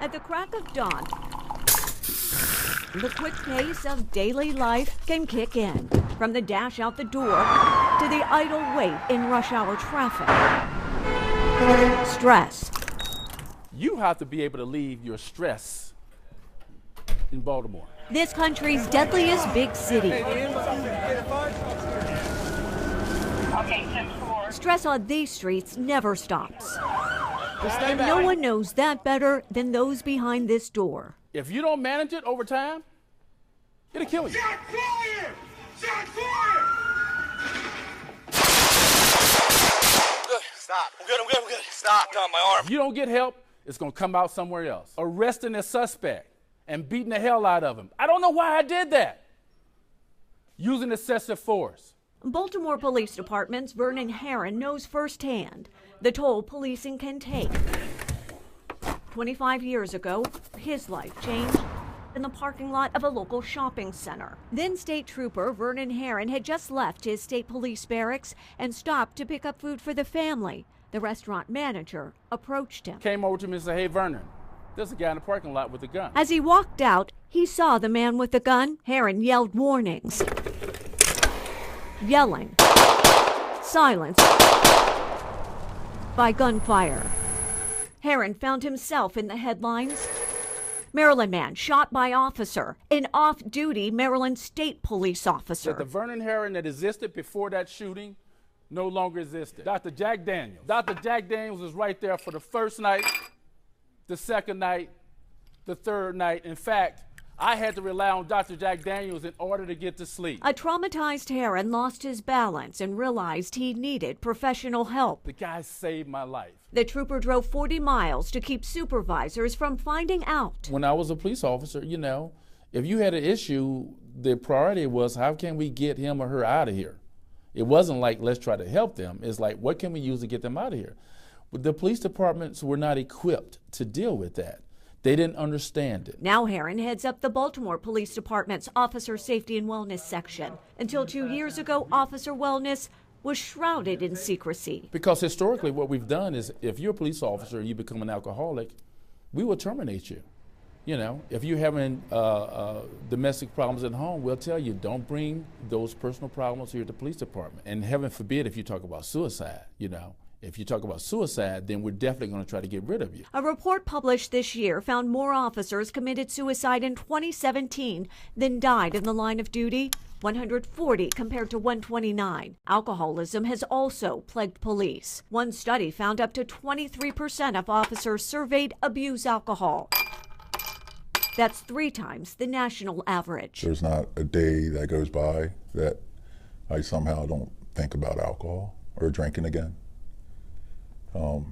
At the crack of dawn, the quick pace of daily life can kick in, from the dash out the door to the idle wait in rush hour traffic. Stress. You have to be able to leave your stress in Baltimore. This country's deadliest big city. Stress on these streets never stops. And no one knows that better than those behind this door. If you don't manage it over time, it'll kill you. Shot fire! Shot fire! Good. Stop. I'm good. Stop. On my arm. If you don't get help, it's going to come out somewhere else. Arresting a suspect and beating the hell out of him. I don't know why I did that. Using excessive force. Baltimore Police Department's Vernon Herron knows firsthand the toll policing can take. 25 years ago, his life changed in the parking lot of a local shopping center. Then State Trooper Vernon Herron had just left his state police barracks and stopped to pick up food for the family. The restaurant manager approached him. Came over to me and said, "Hey, Vernon, there's a guy in the parking lot with a gun." As he walked out, he saw the man with the gun. Herron yelled warnings. Yelling. Silence. By gunfire. Herron found himself in the headlines. Maryland man shot by officer, an off-duty Maryland State Police officer. The Vernon Herron that existed before that shooting no longer existed. Dr. Jack Daniels. Dr. Jack Daniels was right there for the first night, the second night, the third night. In fact, I had to rely on Dr. Jack Daniels in order to get to sleep. A traumatized Herron lost his balance and realized he needed professional help. The guy saved my life. The trooper drove 40 miles to keep supervisors from finding out. When I was a police officer, you know, if you had an issue, the priority was how can we get him or her out of here? It wasn't like, let's try to help them. It's like, what can we use to get them out of here? But the police departments were not equipped to deal with that. They didn't understand it. Now Herron heads up the Baltimore Police Department's Officer Safety and Wellness section. Until 2 years ago, officer wellness was shrouded in secrecy. Because historically what we've done is if you're a police officer and you become an alcoholic, we will terminate you. You know, if you're having domestic problems at home, we'll tell you don't bring those personal problems here to the police department. And heaven forbid if you talk about suicide, you know. If you talk about suicide, then we're definitely going to try to get rid of you. A report published this year found more officers committed suicide in 2017 than died in the line of duty, 140 compared to 129. Alcoholism has also plagued police. One study found up to 23% of officers surveyed abuse alcohol. That's 3 times the national average. There's not a day that goes by that I somehow don't think about alcohol or drinking again.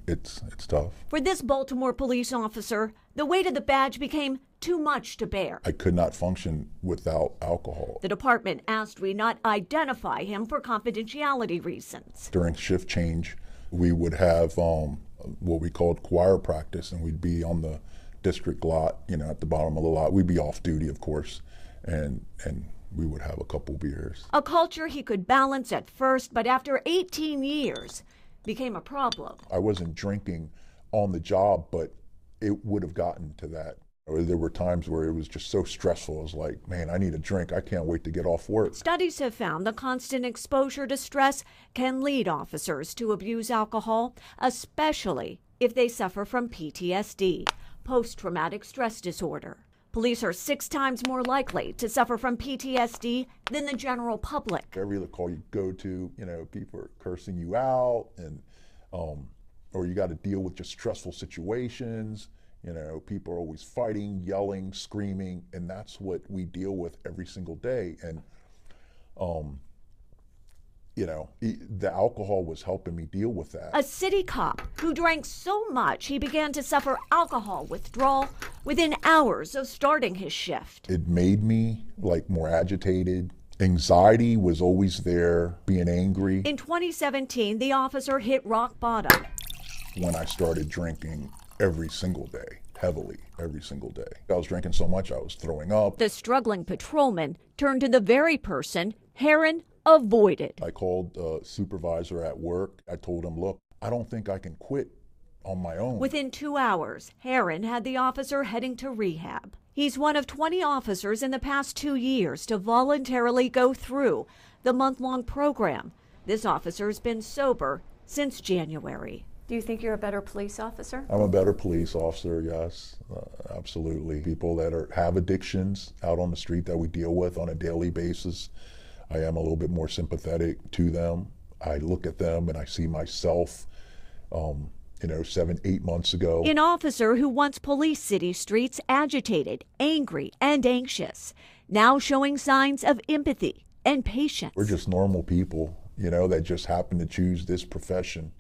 It's tough. For this Baltimore police officer, the weight of the badge became too much to bear. I could not function without alcohol. The department asked we not identify him for confidentiality reasons. During shift change, we would have what we called choir practice, and we'd be on the district lot, you know, at the bottom of the lot. We'd be off duty, of course, and we would have a couple beers. A culture he could balance at first, but after 18 years, became a problem. I wasn't drinking on the job, but it would have gotten to that. There were times where it was just so stressful. I was like, man, I need a drink. I can't wait to get off work. Studies have found the constant exposure to stress can lead officers to abuse alcohol, especially if they suffer from PTSD, post-traumatic stress disorder. Police are 6 times more likely to suffer from PTSD than the general public. Every other call you go to, you know, people are cursing you out, and or you got to deal with just stressful situations. You know, people are always fighting, yelling, screaming, and that's what we deal with every single day. And you know, the alcohol was helping me deal with that. A city cop who drank so much he began to suffer alcohol withdrawal within hours of starting his shift. It made me like more agitated. Anxiety was always there, being angry. In 2017, the officer hit rock bottom. When I started drinking every single day, heavily, every single day. I was drinking so much I was throwing up. The struggling patrolman turned to the very person Herron avoided. I called a supervisor at work. I told him, look, I don't think I can quit on my own. Within 2 hours, Heron had the officer heading to rehab. He's one of 20 officers in the past 2 years to voluntarily go through the month-long program. This officer's been sober since January. Do you think you're a better police officer? I'm a better police officer, yes, absolutely. People that have addictions out on the street that we deal with on a daily basis, I am a little bit more sympathetic to them. I look at them and I see myself, 7, 8 months ago. An officer who once policed city streets agitated, angry, and anxious, now showing signs of empathy and patience. We're just normal people, that just happen to choose this profession.